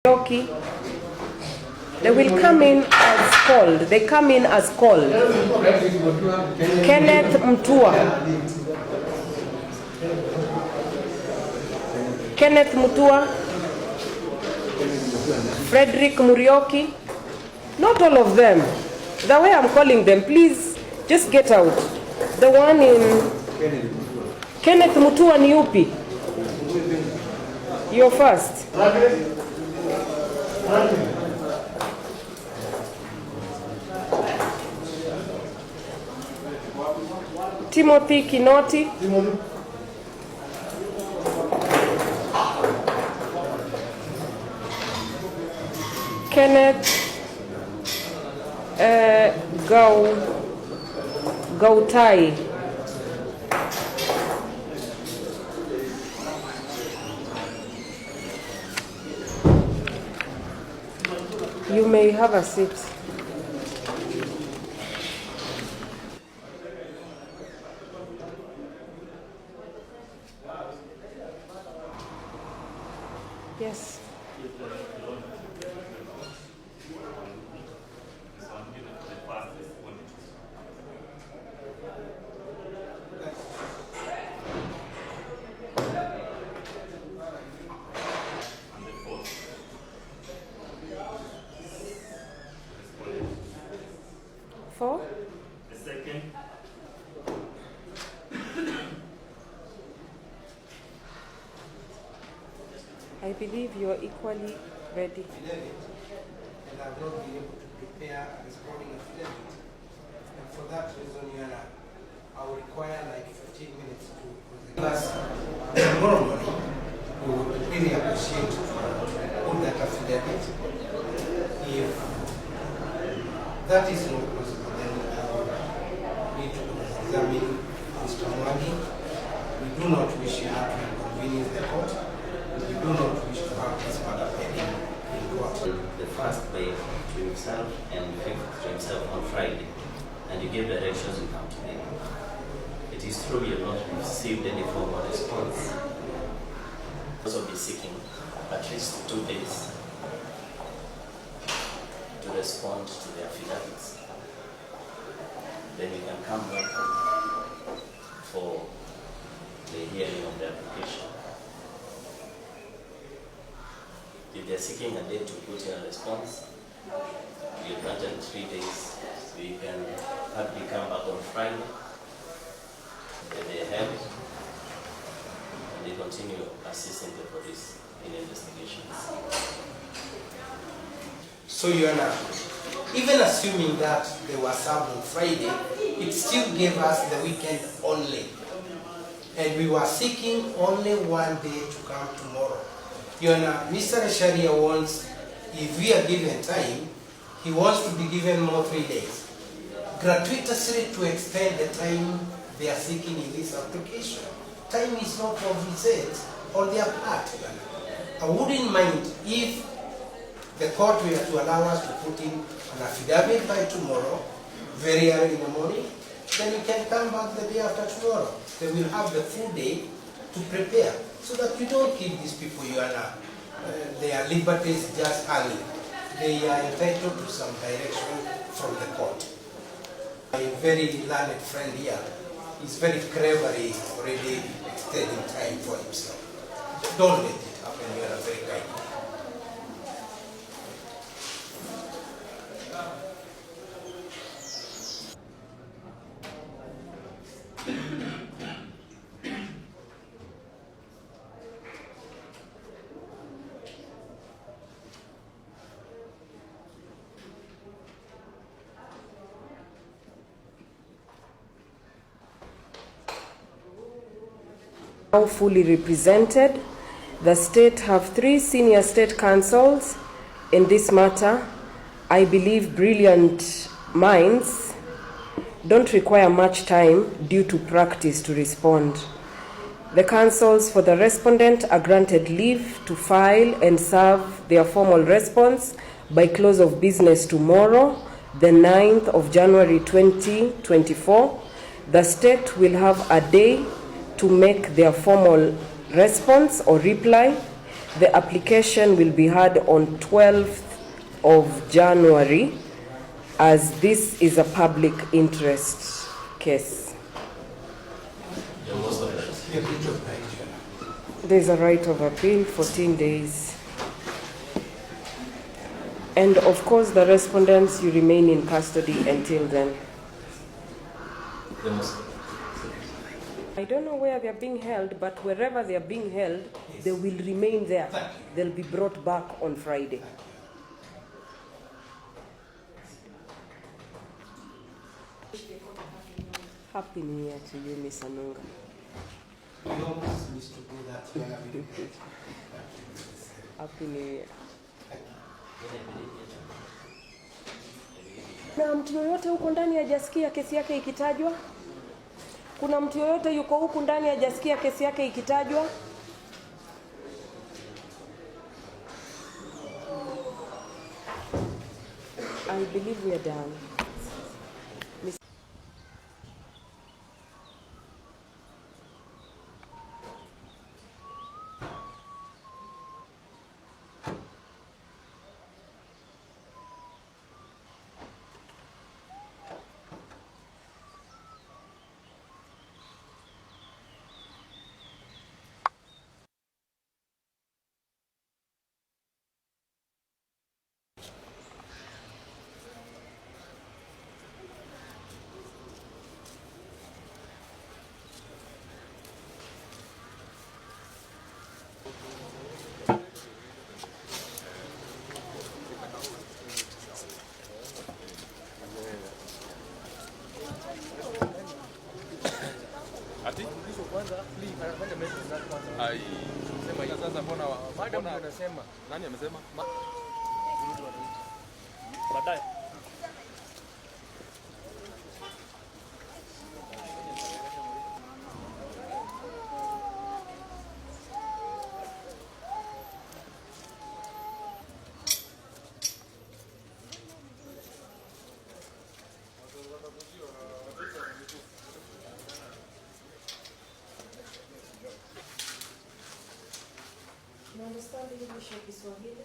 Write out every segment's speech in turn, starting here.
Yoki, they will come in as called. They come in as called. Kenneth Mutua. Kenneth Mutua. Frederick Murioki. Not all of them. The way I'm calling them, please just get out. The one in Kenneth Mutua ni upi? You're first. Timothy Kinoti. Kenneth Gautai. You may have a seat. Yes. For? The second. I believe you are equally ready. And I've not been able to prepare a responding affidavit. And for that reason, I will require like 15 minutes to plus tomorrow morning. We would really appreciate put that affidavit. If that is not possible, then I will need to examine Mr. Mwagi. We do not wish you to inconvenience the court. We do not wish to have this matter pending in court. The first day to himself and the fifth to himself on Friday, and you gave directions to come today. It is true you have not received any formal response. Also be seeking at least 2 days to respond to the affidavits. Then you can come back for the hearing of the application. If they are seeking a date to put in a response, you granted 3 days, so you can hardly come back on Friday. Then they have it, and they continue assisting the police in investigations. So Your Honor, even assuming that they were served on Friday, it still gave us the weekend only. And we were seeking only 1 day to come tomorrow. Your Honor, Mr. Sharia wants, if we are given time, he wants to be given more 3 days. Gratuitously to extend the time they are seeking in this application. Time is not what we said on their part, Your Honor. I wouldn't mind if the court were to allow us to put in an affidavit by tomorrow, very early in the morning, then we can come back the day after tomorrow. Then we'll have the full day to prepare, so that we don't give these people, Your Honor, their liberties just early. They are entitled to some direction from the court. My very learned friend here is very cleverly already extending time for himself. Don't let it happen, Your Honor, very kindly. Now fully represented. The state have 3 senior state counsels in this matter. I believe brilliant minds don't require much time due to practice to respond. The counsels for the respondent are granted leave to file and serve their formal response by close of business tomorrow, the 9th of January 2024. The state will have a day to make their formal response or reply. The application will be heard on 12th of January, as this is a public interest case. There's a right of appeal, 14 days. And of course, the respondents, you remain in custody until then. I don't know where they're being held, but wherever they're being held, they will remain there. They'll be brought back on Friday. Happy New Year to you, Miss Anunga. We almost used to do that when we Happy New Year. Na mtu yoyote huko ndani hajasikia kesi yake ikitajwa? Kuna mtu yoyote yuko huku ndani hajasikia kesi yake ikitajwa? I believe we are done. Ati? Ai. Sema hiyo sasa mbona madam anasema? Nani amesema? Baadaye. You understand English or Kiswahili?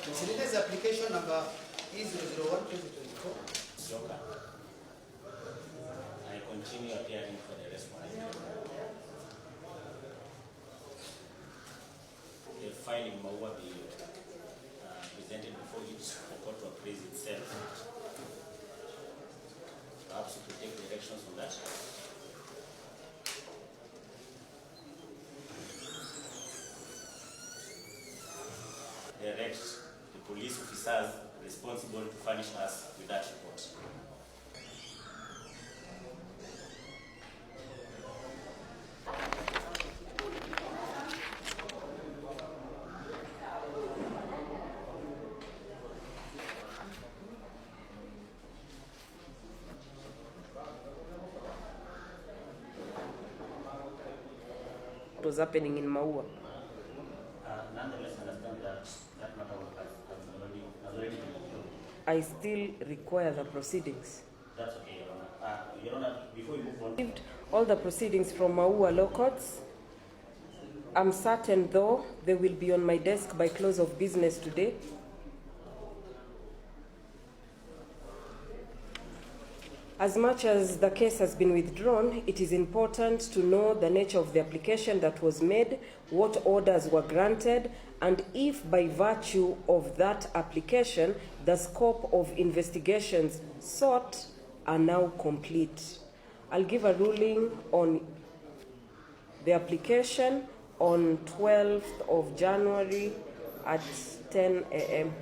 Consider the application number E001-2024. Joker. I continue appearing for the response. The filing will be presented before each court to appraise itself. Perhaps you could take directions on that. direct the police officers responsible to furnish us with that report. What was happening in Maua? Nonetheless, understand that matter has already been concluded. I still require the proceedings. That's okay, Your Honor. Your Honor, before we move on, Received all the proceedings from Maua law courts. I'm certain, though, they will be on my desk by close of business today. As much as the case has been withdrawn, it is important to know the nature of the application that was made, what orders were granted, and if by virtue of that application, the scope of investigations sought are now complete. I'll give a ruling on the application on 12th of January at 10 a.m.